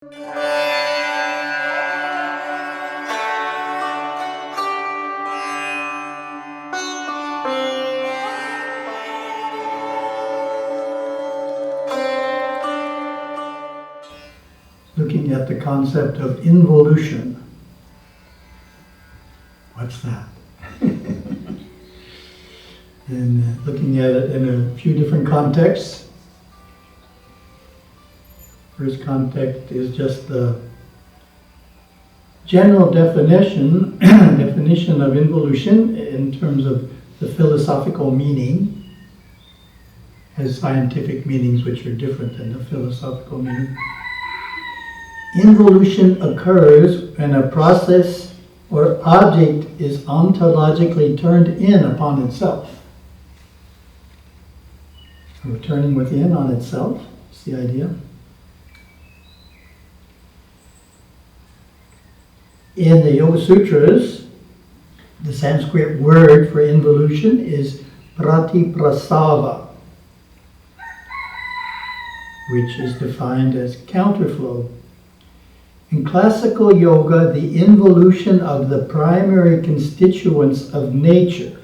Looking at the concept of involution. What's that? And looking at it in a few different contexts. First context is just the general definition of involution in terms of the philosophical meaning, has scientific meanings which are different than the philosophical meaning. Involution occurs when a process or object is ontologically turned in upon itself. So turning within on itself is the idea. In the Yoga Sutras, the Sanskrit word for involution is pratiprasava, which is defined as counterflow. In classical yoga, the involution of the primary constituents of nature.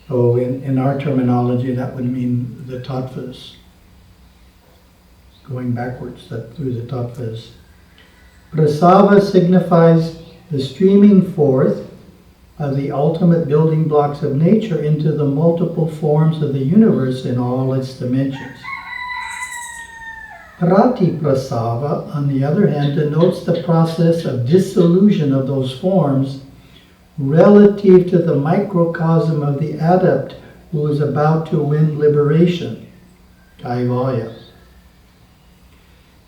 So in our terminology, that would mean the tattvas, going backwards through the tattvas. Prasava signifies the streaming forth of the ultimate building blocks of nature into the multiple forms of the universe in all its dimensions. Pratiprasava, on the other hand, denotes the process of dissolution of those forms relative to the microcosm of the adept who is about to win liberation, kaivalya.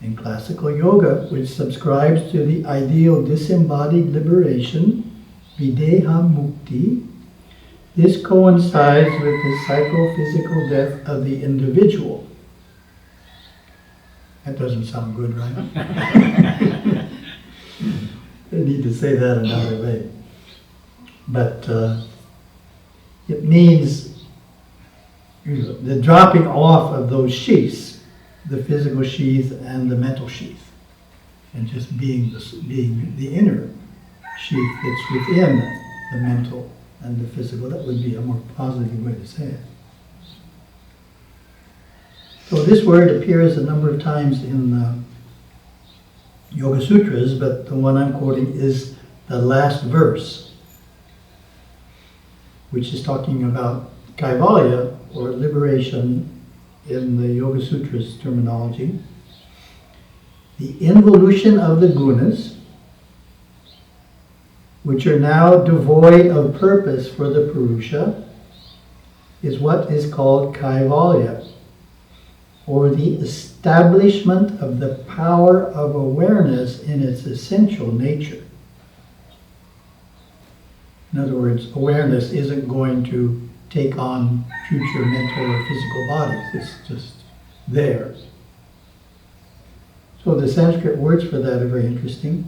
In classical yoga, which subscribes to the ideal disembodied liberation, videha mukti, this coincides with the psychophysical death of the individual. That doesn't sound good, right? I need to say that another way. But it means the dropping off of those sheaths, the physical sheath and the mental sheath, and just being the inner sheath that's within the mental and the physical. That would be a more positive way to say it. So this word appears a number of times in the Yoga Sutras, but the one I'm quoting is the last verse, which is talking about kaivalya, or liberation in the Yoga Sutras terminology. The involution of the gunas, which are now devoid of purpose for the Purusha, is what is called kaivalya, or the establishment of the power of awareness in its essential nature. In other words, awareness isn't going to take on future mental or physical bodies. It's just there. So the Sanskrit words for that are very interesting.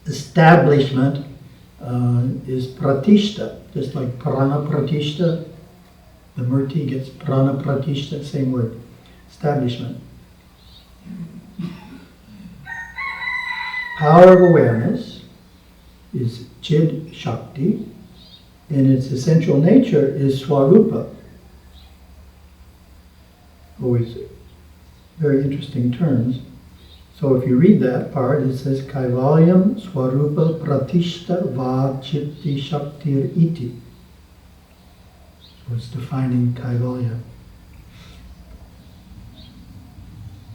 Establishment is pratishta, just like prana pratishta. The murti gets prana pratishta, same word, establishment. Power of awareness is chid shakti, and its essential nature is swarupa. Always very interesting terms. So if you read that part, it says kaivalyam swarupa pratishta va chitti shaktir iti. So it's defining kaivalya.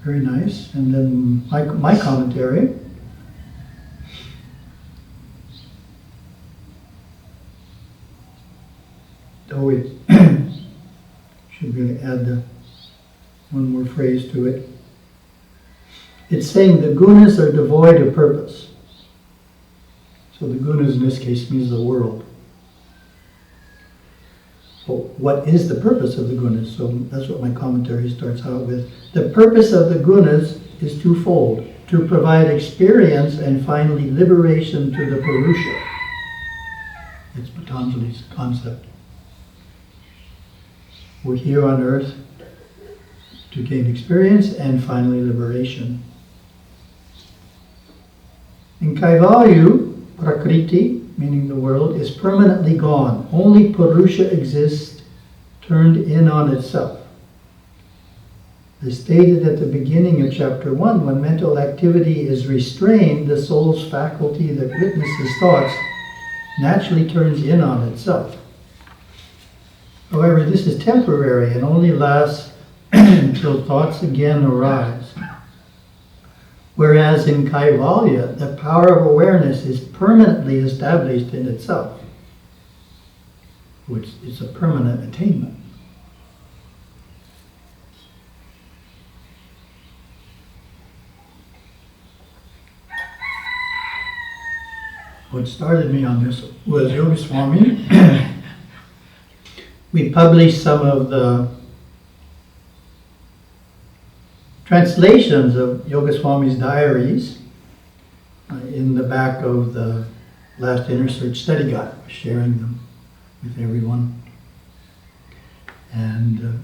Very nice. And then my commentary. Oh, it should really add one more phrase to it. It's saying the gunas are devoid of purpose. So the gunas in this case means the world. So what is the purpose of the gunas? So that's what my commentary starts out with. The purpose of the gunas is twofold: to provide experience and finally liberation to the Purusha. It's Patanjali's concept. We're here on earth to gain experience, and finally liberation. In Kaivalyu, Prakriti, meaning the world, is permanently gone. Only Purusha exists, turned in on itself. As stated at the beginning of chapter 1, when mental activity is restrained, the soul's faculty that witnesses thoughts naturally turns in on itself. However, this is temporary and only lasts until thoughts again arise. Whereas in Kaivalya, the power of awareness is permanently established in itself, which is a permanent attainment. What started me on this was Yogaswami. We published some of the translations of Yogaswami's diaries in the back of the last Inner Search study guide, sharing them with everyone. And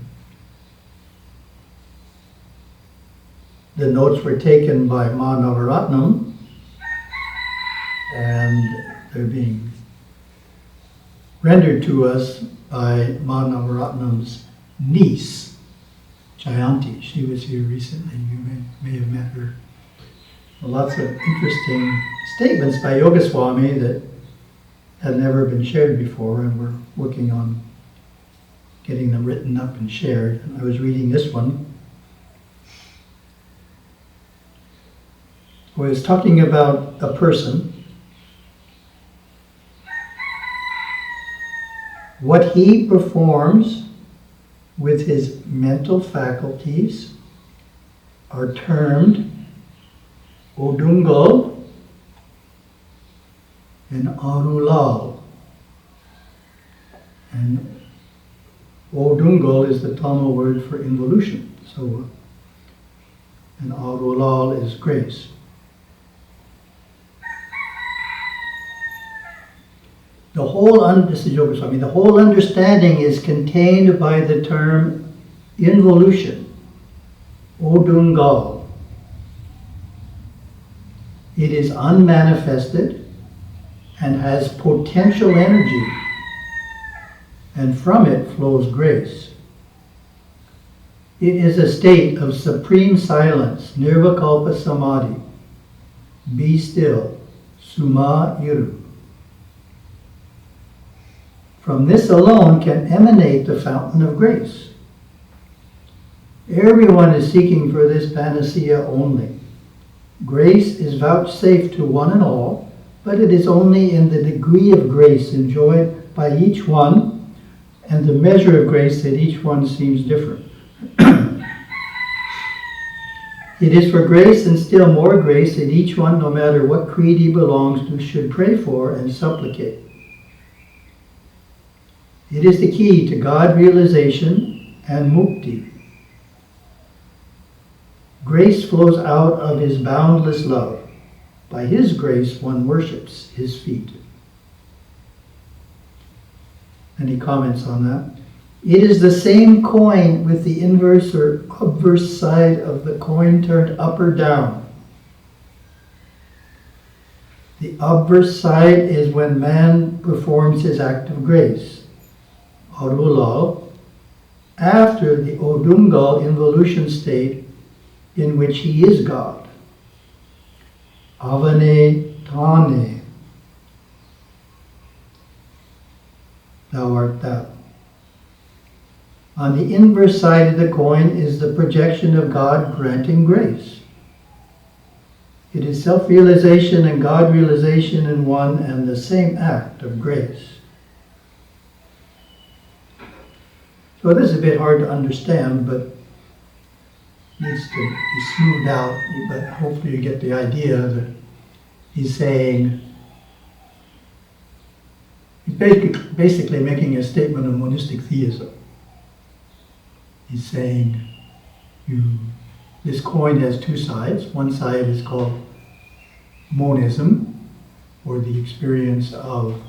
the notes were taken by Ma Navaratnam, and they're being rendered to us by Ma Navaratnam's niece, Jayanti. She was here recently. You may have met her. Lots of interesting statements by Yogaswami that had never been shared before, and we're working on getting them written up and shared. And I was reading this one. I was talking about a person, what he performs with his mental faculties are termed Odungal and Arulal. And Odungal is the Tamil word for involution. So, and Arulal is grace. This is Yogaswami, the whole understanding is contained by the term involution, Odungal. It is unmanifested and has potential energy, and from it flows grace. It is a state of supreme silence, nirvikalpa samadhi. Be still, suma iru. From this alone can emanate the fountain of grace. Everyone is seeking for this panacea only. Grace is vouchsafed to one and all, but it is only in the degree of grace enjoyed by each one and the measure of grace that each one seems different. It is for grace and still more grace that each one, no matter what creed he belongs to, should pray for and supplicate. It is the key to God realization and mukti. Grace flows out of his boundless love. By his grace, one worships his feet. And he comments on that. It is the same coin with the inverse or obverse side of the coin turned up or down. The obverse side is when man performs his act of grace, Arulal, after the Odungal involution state in which he is God. Avane Tane, thou art thou. On the inverse side of the coin is the projection of God granting grace. It is self-realization and God realization in one and the same act of grace. So this is a bit hard to understand, but needs to be smoothed out. But hopefully you get the idea that he's saying, he's basically making a statement of monistic theism. He's saying, this coin has two sides. One side is called monism, or the experience of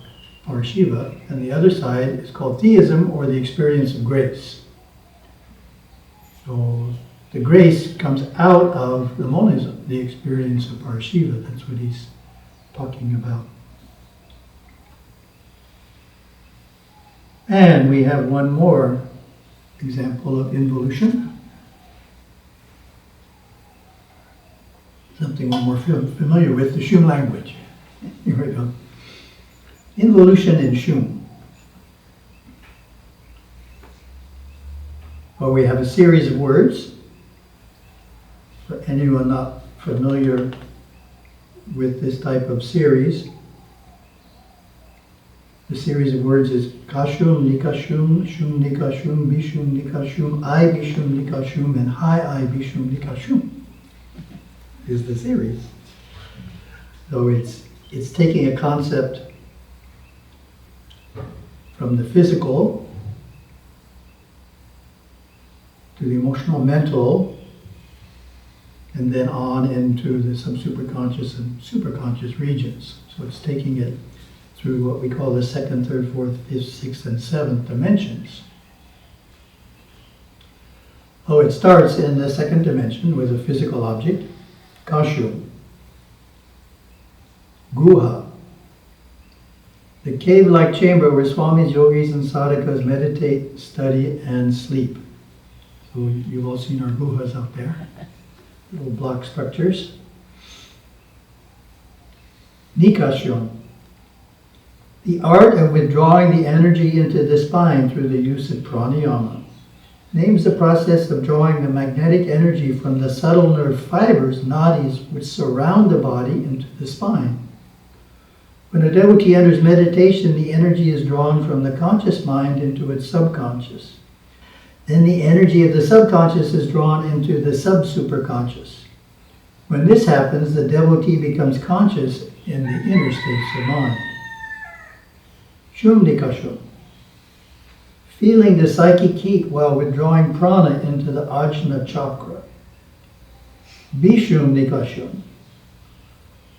Shiva, and the other side is called theism, or the experience of grace. So The grace comes out of the monism, the experience of Parashiva. That's what he's talking about. And we have one more example of involution. Something we're more familiar with, the Shum language. Here we go. Involution in Shum. Well, we have a series of words. For anyone not familiar with this type of series, the series of words is Kashum, Nikashum, Shum, Nikashum, Bishum, Nikashum, I, Bishum, Nikashum, and Hai, I, Bishum, Nikashum is the series. So it's taking a concept from the physical to the emotional, mental, and then on into the sub-superconscious and superconscious regions. So it's taking it through what we call the second, third, fourth, fifth, sixth, and seventh dimensions. Oh, it starts in the second dimension with a physical object, Kashu, Guha, the cave-like chamber where swamis, yogis, and sadhakas meditate, study, and sleep. So you've all seen our guhas out there, little block structures. Nikashun, the art of withdrawing the energy into the spine through the use of pranayama. Names the process of drawing the magnetic energy from the subtle nerve fibers, nadis, which surround the body into the spine. When a devotee enters meditation, the energy is drawn from the conscious mind into its subconscious. Then the energy of the subconscious is drawn into the sub-superconscious. When this happens, the devotee becomes conscious in the inner states of mind. Shum Nikashum, feeling the psychic heat while withdrawing prana into the Ajna chakra. Bishum Nikashum,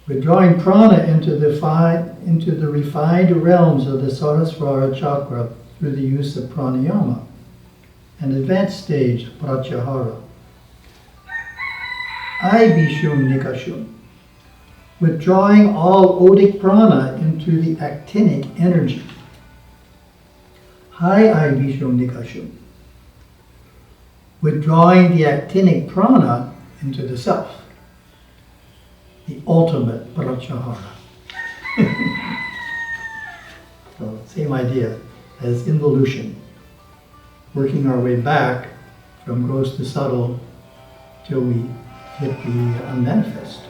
withdrawing prana into the refined realms of the Sarasvara chakra through the use of pranayama, an advanced stage, pratyahara. I Bishum Nikashum, withdrawing all odic prana into the actinic energy. Hai I Bishum Nikashum, withdrawing the actinic prana into the self, the ultimate pratyahara. So, same idea as involution, working our way back from gross to subtle till we hit the unmanifest.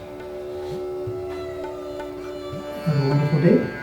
Have a wonderful day.